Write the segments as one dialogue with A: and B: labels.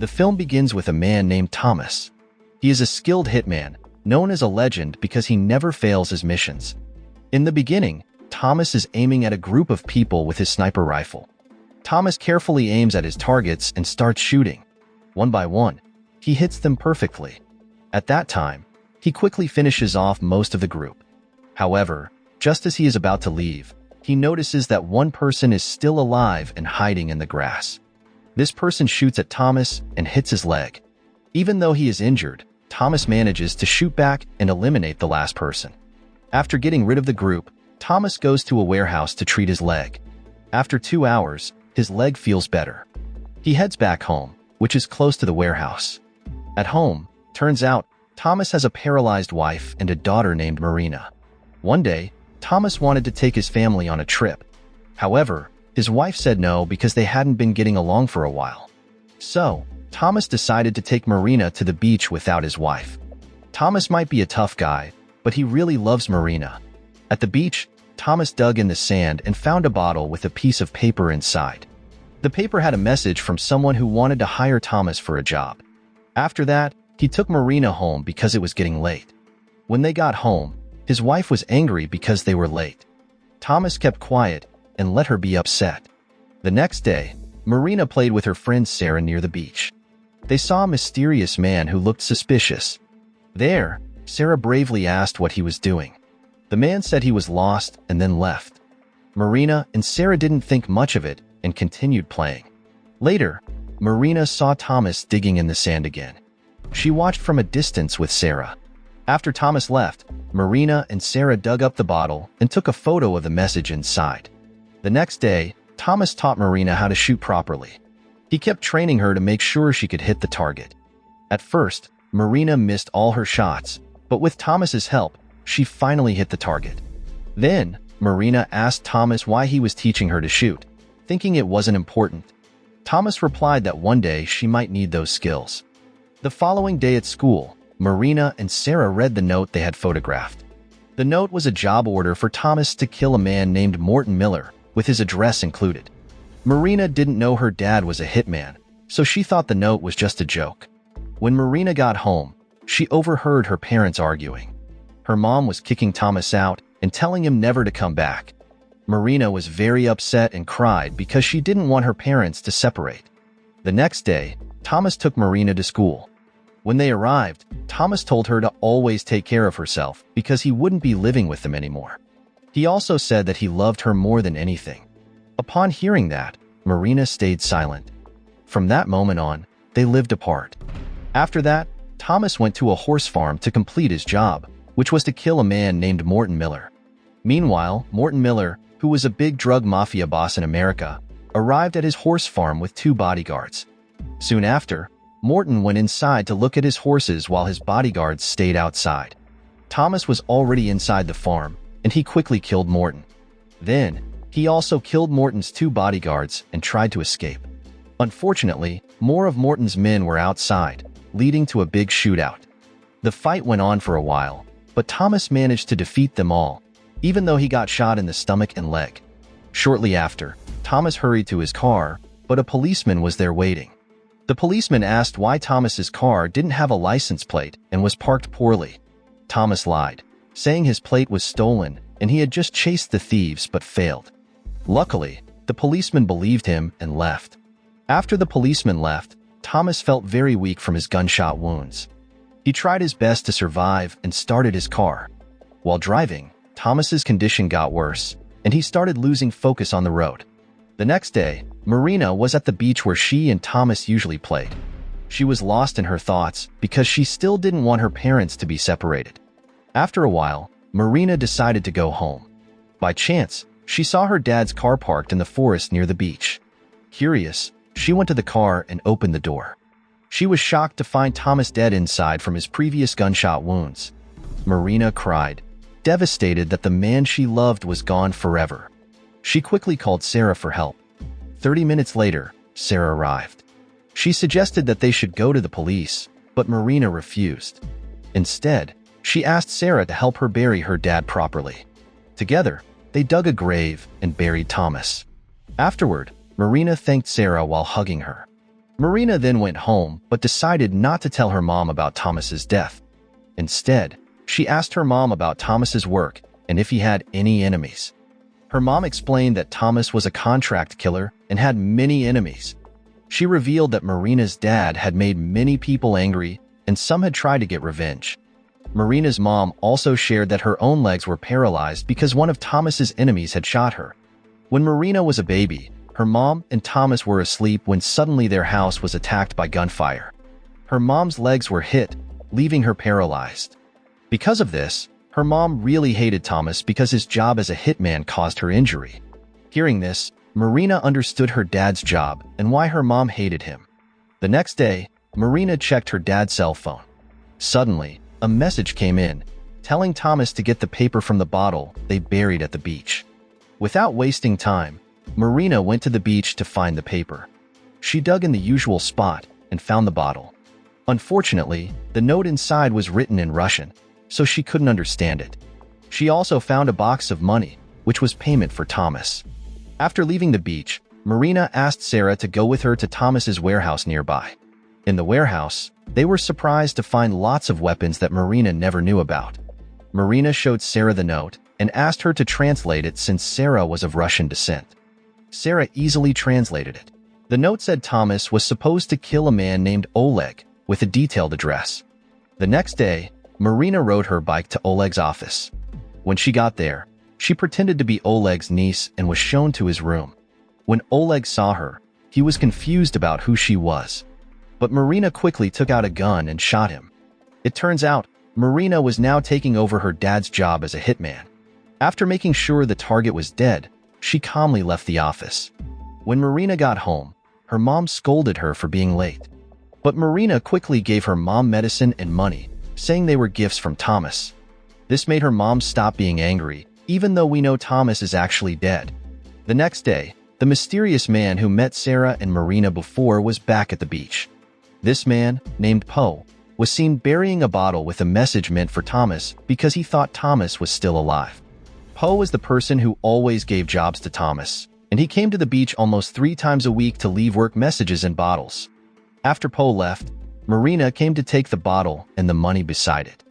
A: The film begins with a man named Thomas. He is a skilled hitman, known as a legend because he never fails his missions. In the beginning, Thomas is aiming at a group of people with his sniper rifle. Thomas carefully aims at his targets and starts shooting. One by one, he hits them perfectly. At that time, he quickly finishes off most of the group. However, just as he is about to leave, he notices that one person is still alive and hiding in the grass. This person shoots at Thomas and hits his leg. Even though he is injured, Thomas manages to shoot back and eliminate the last person. After getting rid of the group, Thomas goes to a warehouse to treat his leg. After 2 hours, his leg feels better. He heads back home, which is close to the warehouse. At home, turns out, Thomas has a paralyzed wife and a daughter named Marina. One day, Thomas wanted to take his family on a trip. However, his wife said no because they hadn't been getting along for a while. So, Thomas decided to take Marina to the beach without his wife. Thomas might be a tough guy, but he really loves Marina. At the beach, Thomas dug in the sand and found a bottle with a piece of paper inside. The paper had a message from someone who wanted to hire Thomas for a job. After that, he took Marina home because it was getting late. When they got home, his wife was angry because they were late. Thomas kept quiet and let her be upset. The next day, Marina played with her friend Sarah near the beach. They saw a mysterious man who looked suspicious. There, Sarah bravely asked what he was doing. The man said he was lost and then left. Marina and Sarah didn't think much of it and continued playing. Later, Marina saw Thomas digging in the sand again. She watched from a distance with Sarah. After Thomas left, Marina and Sarah dug up the bottle and took a photo of the message inside. The next day, Thomas taught Marina how to shoot properly. He kept training her to make sure she could hit the target. At first, Marina missed all her shots, but with Thomas's help, she finally hit the target. Then, Marina asked Thomas why he was teaching her to shoot, thinking it wasn't important. Thomas replied that one day she might need those skills. The following day at school, Marina and Sarah read the note they had photographed. The note was a job order for Thomas to kill a man named Morton Miller, with his address included. Marina didn't know her dad was a hitman, so she thought the note was just a joke. When Marina got home, she overheard her parents arguing. Her mom was kicking Thomas out and telling him never to come back. Marina was very upset and cried because she didn't want her parents to separate. The next day, Thomas took Marina to school. When they arrived, Thomas told her to always take care of herself because he wouldn't be living with them anymore. He also said that he loved her more than anything. Upon hearing that, Marina stayed silent. From that moment on, they lived apart. After that, Thomas went to a horse farm to complete his job, which was to kill a man named Morton Miller. Meanwhile, Morton Miller, who was a big drug mafia boss in America, arrived at his horse farm with 2 bodyguards. Soon after, Morton went inside to look at his horses while his bodyguards stayed outside. Thomas was already inside the farm, and he quickly killed Morton. Then, he also killed Morton's 2 bodyguards and tried to escape. Unfortunately, more of Morton's men were outside, leading to a big shootout. The fight went on for a while, but Thomas managed to defeat them all, even though he got shot in the stomach and leg. Shortly after, Thomas hurried to his car, but a policeman was there waiting. The policeman asked why Thomas's car didn't have a license plate and was parked poorly. Thomas lied, saying his plate was stolen and he had just chased the thieves but failed. Luckily, the policeman believed him and left. After the policeman left, Thomas felt very weak from his gunshot wounds. He tried his best to survive and started his car. While driving, Thomas's condition got worse, and he started losing focus on the road. The next day, Marina was at the beach where she and Thomas usually played. She was lost in her thoughts because she still didn't want her parents to be separated. After a while, Marina decided to go home. By chance, she saw her dad's car parked in the forest near the beach. Curious, she went to the car and opened the door. She was shocked to find Thomas dead inside from his previous gunshot wounds. Marina cried, devastated that the man she loved was gone forever. She quickly called Sarah for help. 30 minutes later, Sarah arrived. She suggested that they should go to the police, but Marina refused. Instead, she asked Sarah to help her bury her dad properly. Together, they dug a grave and buried Thomas. Afterward, Marina thanked Sarah while hugging her. Marina then went home but decided not to tell her mom about Thomas's death. Instead, she asked her mom about Thomas's work and if he had any enemies. Her mom explained that Thomas was a contract killer and had many enemies. She revealed that Marina's dad had made many people angry and some had tried to get revenge. Marina's mom also shared that her own legs were paralyzed because one of Thomas's enemies had shot her. When Marina was a baby, her mom and Thomas were asleep when suddenly their house was attacked by gunfire. Her mom's legs were hit, leaving her paralyzed. Because of this, her mom really hated Thomas because his job as a hitman caused her injury. Hearing this, Marina understood her dad's job and why her mom hated him. The next day, Marina checked her dad's cell phone. Suddenly, a message came in, telling Thomas to get the paper from the bottle they buried at the beach. Without wasting time, Marina went to the beach to find the paper. She dug in the usual spot and found the bottle. Unfortunately, the note inside was written in Russian, so she couldn't understand it. She also found a box of money, which was payment for Thomas. After leaving the beach, Marina asked Sarah to go with her to Thomas's warehouse nearby. In the warehouse, they were surprised to find lots of weapons that Marina never knew about. Marina showed Sarah the note and asked her to translate it since Sarah was of Russian descent. Sarah easily translated it. The note said Thomas was supposed to kill a man named Oleg with a detailed address. The next day, Marina rode her bike to Oleg's office. When she got there, she pretended to be Oleg's niece and was shown to his room. When Oleg saw her, he was confused about who she was. But Marina quickly took out a gun and shot him. It turns out, Marina was now taking over her dad's job as a hitman. After making sure the target was dead, she calmly left the office. When Marina got home, her mom scolded her for being late. But Marina quickly gave her mom medicine and money, saying they were gifts from Thomas. This made her mom stop being angry, even though we know Thomas is actually dead. The next day, the mysterious man who met Sarah and Marina before was back at the beach. This man, named Poe, was seen burying a bottle with a message meant for Thomas because he thought Thomas was still alive. Poe was the person who always gave jobs to Thomas, and he came to the beach almost 3 times a week to leave work messages in bottles. After Poe left, Marina came to take the bottle and the money beside it.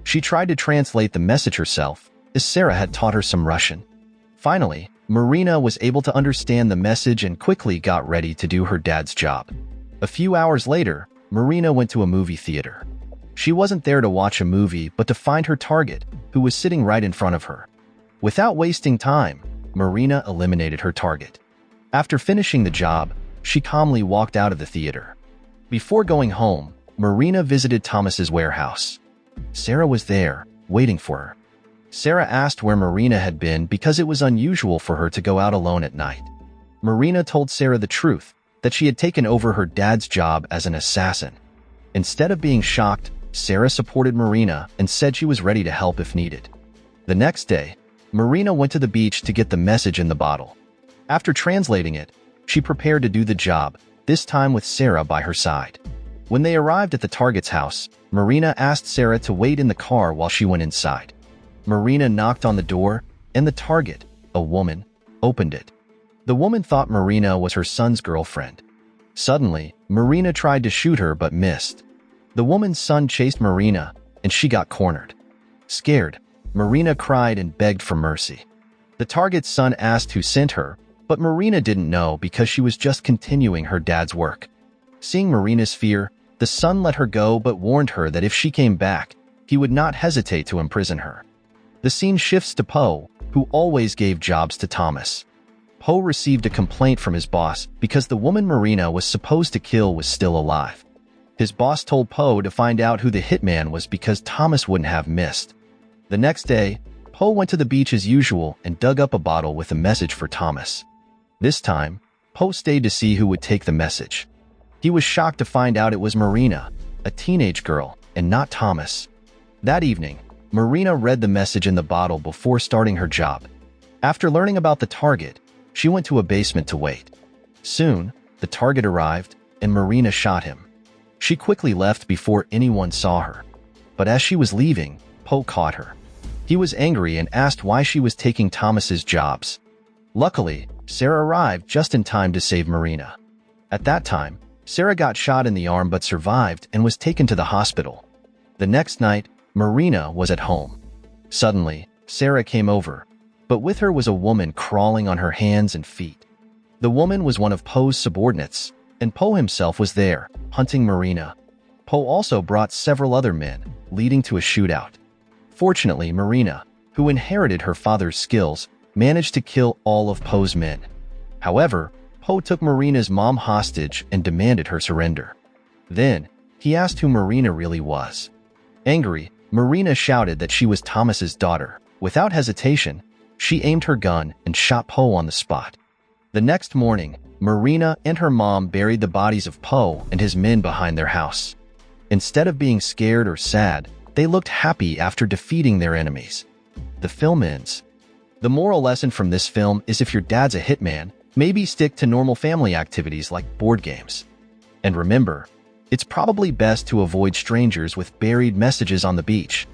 A: She tried to translate the message herself, as Sarah had taught her some Russian. Finally, Marina was able to understand the message and quickly got ready to do her dad's job. A few hours later, Marina went to a movie theater. She wasn't there to watch a movie but to find her target, who was sitting right in front of her. Without wasting time, Marina eliminated her target. After finishing the job, she calmly walked out of the theater. Before going home, Marina visited Thomas's warehouse. Sarah was there, waiting for her. Sarah asked where Marina had been because it was unusual for her to go out alone at night. Marina told Sarah the truth, that she had taken over her dad's job as an assassin. Instead of being shocked, Sarah supported Marina and said she was ready to help if needed. The next day, Marina went to the beach to get the message in the bottle. After translating it, she prepared to do the job, this time with Sarah by her side. When they arrived at the target's house, Marina asked Sarah to wait in the car while she went inside. Marina knocked on the door, and the target, a woman, opened it. The woman thought Marina was her son's girlfriend. Suddenly, Marina tried to shoot her but missed. The woman's son chased Marina, and she got cornered. Scared, Marina cried and begged for mercy. The target's son asked who sent her, but Marina didn't know because she was just continuing her dad's work. Seeing Marina's fear, the son let her go but warned her that if she came back, he would not hesitate to imprison her. The scene shifts to Poe, who always gave jobs to Thomas. Poe received a complaint from his boss because the woman Marina was supposed to kill was still alive. His boss told Poe to find out who the hitman was because Thomas wouldn't have missed. The next day, Poe went to the beach as usual and dug up a bottle with a message for Thomas. This time, Poe stayed to see who would take the message. He was shocked to find out it was Marina, a teenage girl, and not Thomas. That evening, Marina read the message in the bottle before starting her job. After learning about the target, she went to a basement to wait. Soon, the target arrived, and Marina shot him. She quickly left before anyone saw her. But as she was leaving, Poe caught her. He was angry and asked why she was taking Thomas's jobs. Luckily, Sarah arrived just in time to save Marina. At that time, Sarah got shot in the arm but survived and was taken to the hospital. The next night, Marina was at home. Suddenly, Sarah came over, but with her was a woman crawling on her hands and feet. The woman was one of Poe's subordinates, and Poe himself was there, hunting Marina. Poe also brought several other men, leading to a shootout. Fortunately, Marina, who inherited her father's skills, managed to kill all of Poe's men. However, Poe took Marina's mom hostage and demanded her surrender. Then, he asked who Marina really was. Angry, Marina shouted that she was Thomas's daughter. Without hesitation, she aimed her gun and shot Poe on the spot. The next morning, Marina and her mom buried the bodies of Poe and his men behind their house. Instead of being scared or sad, they looked happy after defeating their enemies. The film ends. The moral lesson from this film is if your dad's a hitman, maybe stick to normal family activities like board games. And remember, it's probably best to avoid strangers with buried messages on the beach.